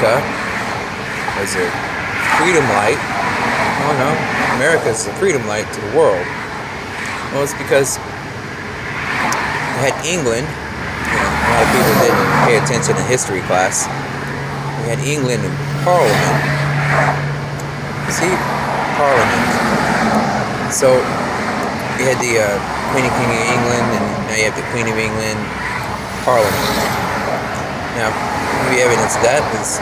America was a freedom light. Oh no, America is the freedom light to the world. Well, it's because we had England. A lot of people didn't pay attention in history class. We had England in Parliament. See? Parliament. So, you had the Queen and King of England, and now you have the Queen of England Parliament. Now, maybe evidence of that is,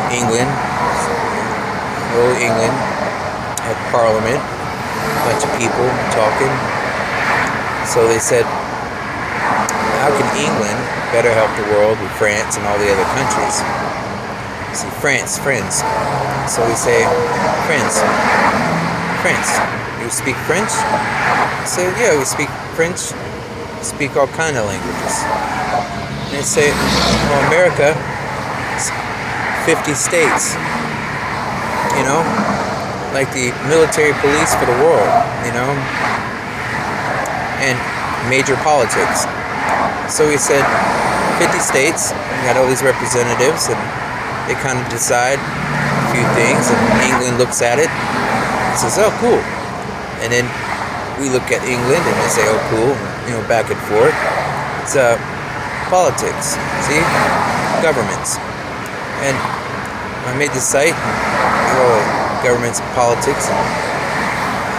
England, old England, had Parliament, a bunch of people talking. So they said, how can England better help the world with France and all the other countries? See, France, friends. So we say, friends. You speak French? I say, yeah, we speak French. We speak all kind of languages. And they say, well, America is 50 states. Like the military police for the world, and major politics. So we said 50 states, we got all these representatives, and they kind of decide a few things, and England looks at it and says, oh, cool. And then we look at England and they say, oh, cool, back and forth. It's politics, see? Governments. And I made the site, governments, politics, and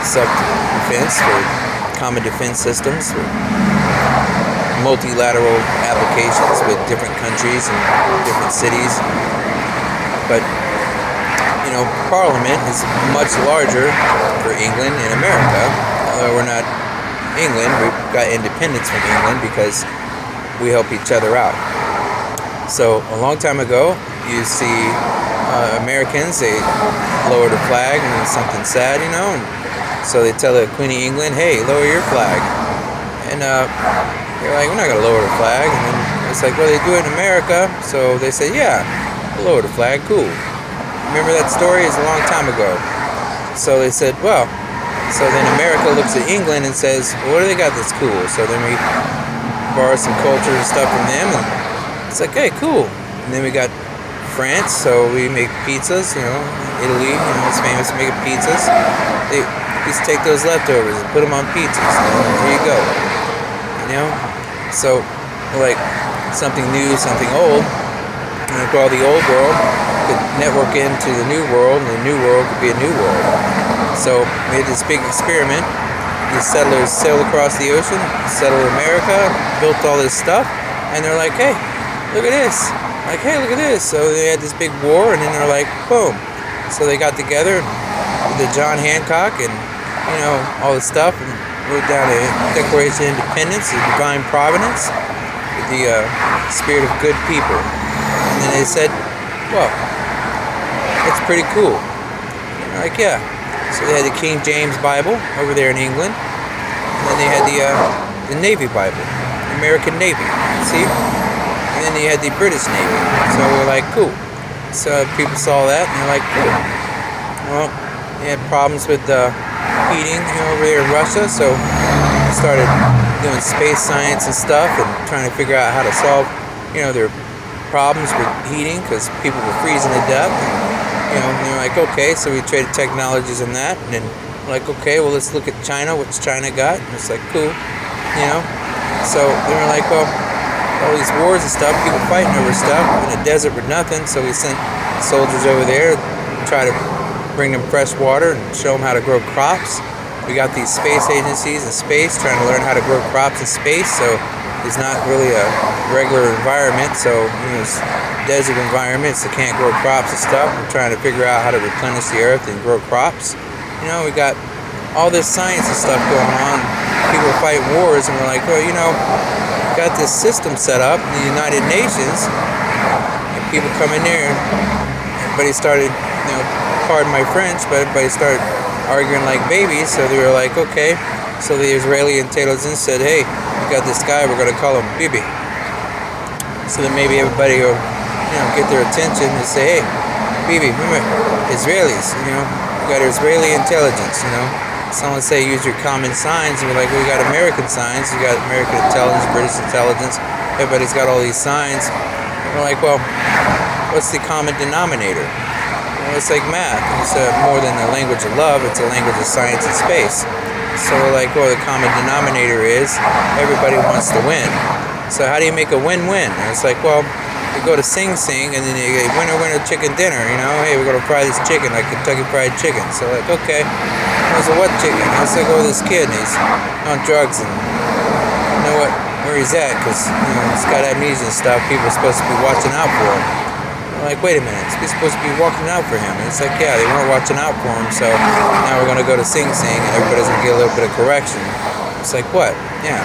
self-defense, for common defense systems, for multilateral applications with different countries and different cities. But, Parliament is much larger for England and America. Although we're not England, we got independence from England because we help each other out. So, a long time ago, you see Americans, they lower the flag when it's something sad, and so they tell the Queen of England, hey, lower your flag. And they're like, we're not going to lower the flag. And then it's like, well, they do it in America. So they say, yeah, we'll lower the flag, cool. Remember that story? It's a long time ago. So they said, well, so then America looks at England and says, well, what do they got that's cool? So then we borrow some culture and stuff from them. And it's like, hey, cool. And then we got France, so we make pizzas, Italy, is famous for making pizzas. They just take those leftovers and put them on pizzas, there you go. So, like, something new, something old, all the old world could network into the new world, and the new world could be a new world. So, we had this big experiment. These settlers sailed across the ocean, settled America, built all this stuff, and they're like, hey, look at this. Like, hey, look at this. So they had this big war, and then they're like, boom. So they got together with the John Hancock and, all this stuff, and wrote down a Declaration of Independence, the Divine Providence, with the spirit of good people. And then they said, well, it's pretty cool. And they're like, yeah. So they had the King James Bible over there in England, and then they had the Navy Bible, the American Navy. See? And then you had the British Navy. So we're like, cool. So people saw that and they're like, cool. Well, they had problems with heating over there in Russia, so they started doing space science and stuff and trying to figure out how to solve, their problems with heating because people were freezing to death. And they're like, okay, so we traded technologies in that, and then we're like, okay, well, let's look at China. What's China got? And it's like, cool, So they were like, well, all these wars and stuff, people fighting over stuff in a desert with nothing, so we sent soldiers over there to try to bring them fresh water and show them how to grow crops. We got these space agencies in space trying to learn how to grow crops in space, so it's not really a regular environment, so it's desert environments that can't grow crops and stuff. We're trying to figure out how to replenish the earth and grow crops. We got all this science and stuff going on. People fight wars, and we're like, well, got this system set up in the United Nations, and people come in there, and everybody started, pardon my French, but everybody started arguing like babies. So they were like, okay. So the Israeli intelligence said, hey, we got this guy, we're going to call him Bibi. So then maybe everybody will, get their attention and say, hey, Bibi, remember, Israelis, we got Israeli intelligence, Someone say use your common signs, and we're like, we got American signs, we got American intelligence, British intelligence, everybody's got all these signs. We're like, well, what's the common denominator? Well, it's like math. It's more than a language of love. It's a language of science and space. So we're like, well, the common denominator is everybody wants to win. So how do you make a win-win? And it's like, well, you go to Sing Sing, and then you get winner, winner, chicken dinner, you know? Hey, we're going to fry this chicken, like Kentucky Fried Chicken. So like, okay. I was like, what chicken? I was like, oh, this kid, and he's on drugs, and you know what, where he's at, because, you know, he's got amnesia and stuff. People are supposed to be watching out for him. I'm like, wait a minute, it's supposed to be watching out for him. And it's like, yeah, they weren't watching out for him, so now we're going to go to Sing Sing, and everybody's going to get a little bit of correction. It's like, what? Yeah.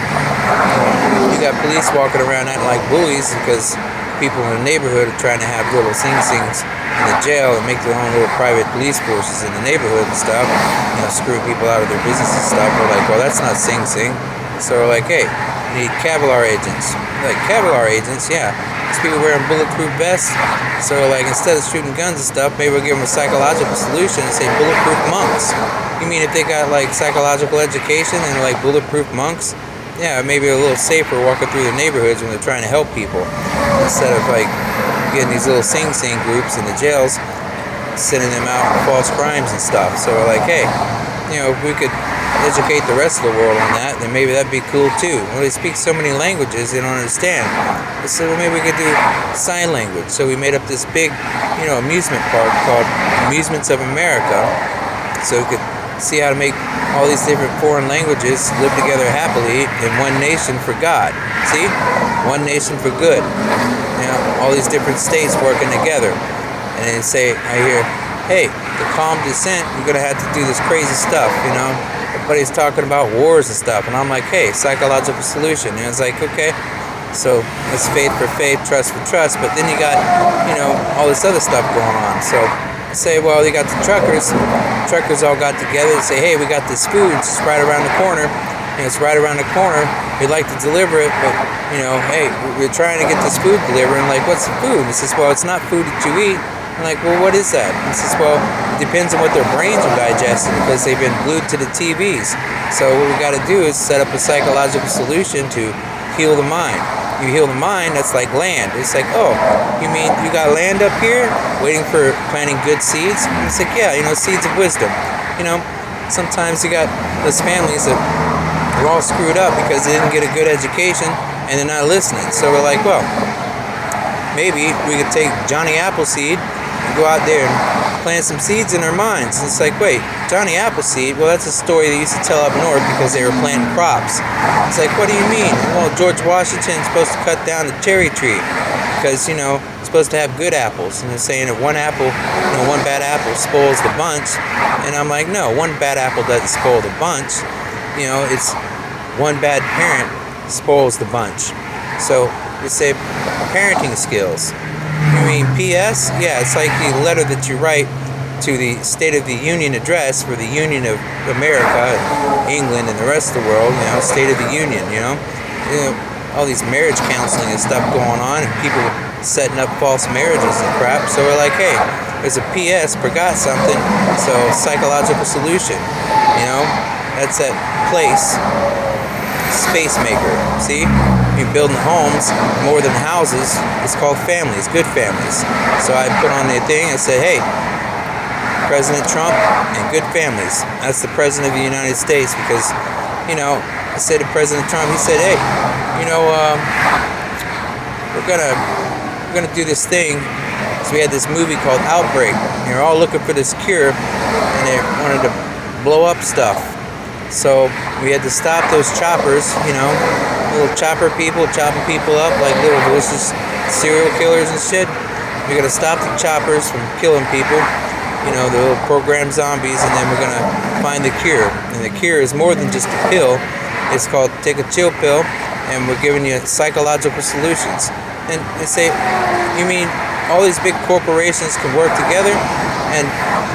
You got police walking around acting like bullies because people in the neighborhood are trying to have little Sing Sings in the jail and make their own little private police forces in the neighborhood and stuff, you know, screwing people out of their business and stuff. We're like, well, that's not Sing Sing. So we're like, hey, we need Kevlar agents. Like, Kevlar agents, yeah. These people wearing bulletproof vests. So we're like, instead of shooting guns and stuff, maybe we'll give them a psychological solution and say bulletproof monks. You mean if they got like psychological education and like bulletproof monks? Yeah, maybe a little safer walking through the neighborhoods when they're trying to help people, instead of like getting these little Sing Sing groups in the jails, sending them out for false crimes and stuff. So we're like, hey, you know, if we could educate the rest of the world on that, then maybe that'd be cool too. Well, they speak so many languages, they don't understand. So maybe we could do sign language. So we made up this big, you know, amusement park called Amusements of America, so we could see how to make all these different foreign languages live together happily in one nation for God. See? One nation for good. You know, all these different states working together. And then say, I hear, hey, the calm descent, you're going to have to do this crazy stuff, you know? Everybody's talking about wars and stuff. And I'm like, hey, psychological solution. And it's like, okay, so it's faith for faith, trust for trust. But then you got, you know, all this other stuff going on. So say, well, you got the truckers all got together and say, hey, we got this food, it's right around the corner, and it's right around the corner, we'd like to deliver it, but, you know, hey, we're trying to get this food delivered, and like, what's the food? And he says, well, it's not food that you eat. I'm like, well, what is that? And he says, well, it depends on what their brains are digesting, because they've been glued to the TVs. So what we got to do is set up a psychological solution to heal the mind. You heal the mind, that's like land. It's like, oh, you mean you got land up here waiting for planting good seeds? And it's like, yeah, you know, seeds of wisdom. You know, sometimes you got those families that are all screwed up because they didn't get a good education and they're not listening. So we're like, well, maybe we could take Johnny Appleseed and go out there and plant some seeds in their minds. And it's like, wait, Johnny Appleseed? Well, that's a story they used to tell up north because they were planting crops. It's like, what do you mean? Well, George Washington's supposed to cut down the cherry tree because, you know, it's supposed to have good apples. And they're saying that one apple, you know, one bad apple spoils the bunch. And I'm like, no, one bad apple doesn't spoil the bunch. You know, it's one bad parent spoils the bunch. So we say parenting skills. You mean P.S? Yeah, it's like the letter that you write to the State of the Union address for the Union of America, England, and the rest of the world, you know, State of the Union, you know, all these marriage counseling and stuff going on, and people setting up false marriages and crap. So we're like, hey, there's a P.S. forgot something, so psychological solution, you know, that's that place, space maker, see? You're building homes more than houses. It's called families, good families. So I put on the thing and said, hey, President Trump and good families. That's the President of the United States, because, you know, I said to President Trump, he said, hey, you know, we're gonna do this thing. So we had this movie called Outbreak. And they're all looking for this cure, and they wanted to blow up stuff. So we had to stop those choppers, you know, little chopper people chopping people up like little delicious serial killers and shit. We're gonna stop the choppers from killing people, you know, the little programmed zombies, and then we're gonna find the cure. And the cure is more than just a pill. It's called take a chill pill, and we're giving you psychological solutions. And they say, you mean all these big corporations can work together and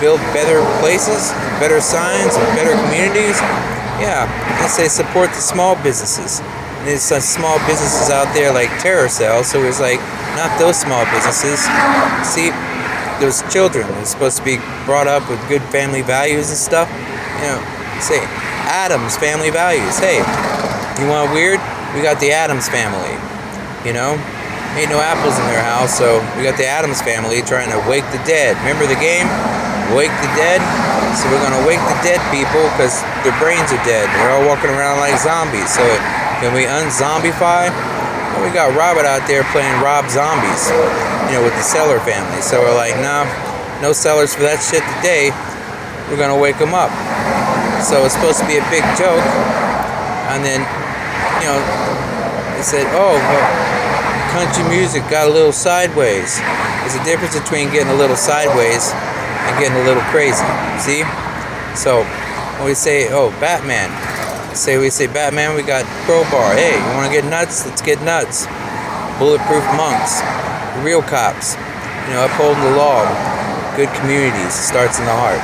build better places, better signs, and better communities? Yeah, they say support the small businesses. And there's some small businesses out there like terror cells, so it's like, not those small businesses. See, those children are supposed to be brought up with good family values and stuff. You know, say, Adams family values. Hey, you want weird? We got the Adams family, you know? ain't no apples in their house, so we got the Addams family trying to wake the dead. Remember the game? Wake the dead? So we're gonna wake the dead people because their brains are dead. They're all walking around like zombies. So can we unzombify? Well, we got Robert out there playing Rob Zombies, with the Seller family. So we're like, nah, no sellers for that shit today. We're gonna wake them up. So it's supposed to be a big joke, and then, they said, oh, well, country music got a little sideways. There's a difference between getting a little sideways and getting a little crazy. See? So when we say, oh, Batman, we say Batman, we got crowbar. Hey, you want to get nuts? Let's get nuts. Bulletproof Monks, real cops, upholding the law. Good communities. It starts in the heart.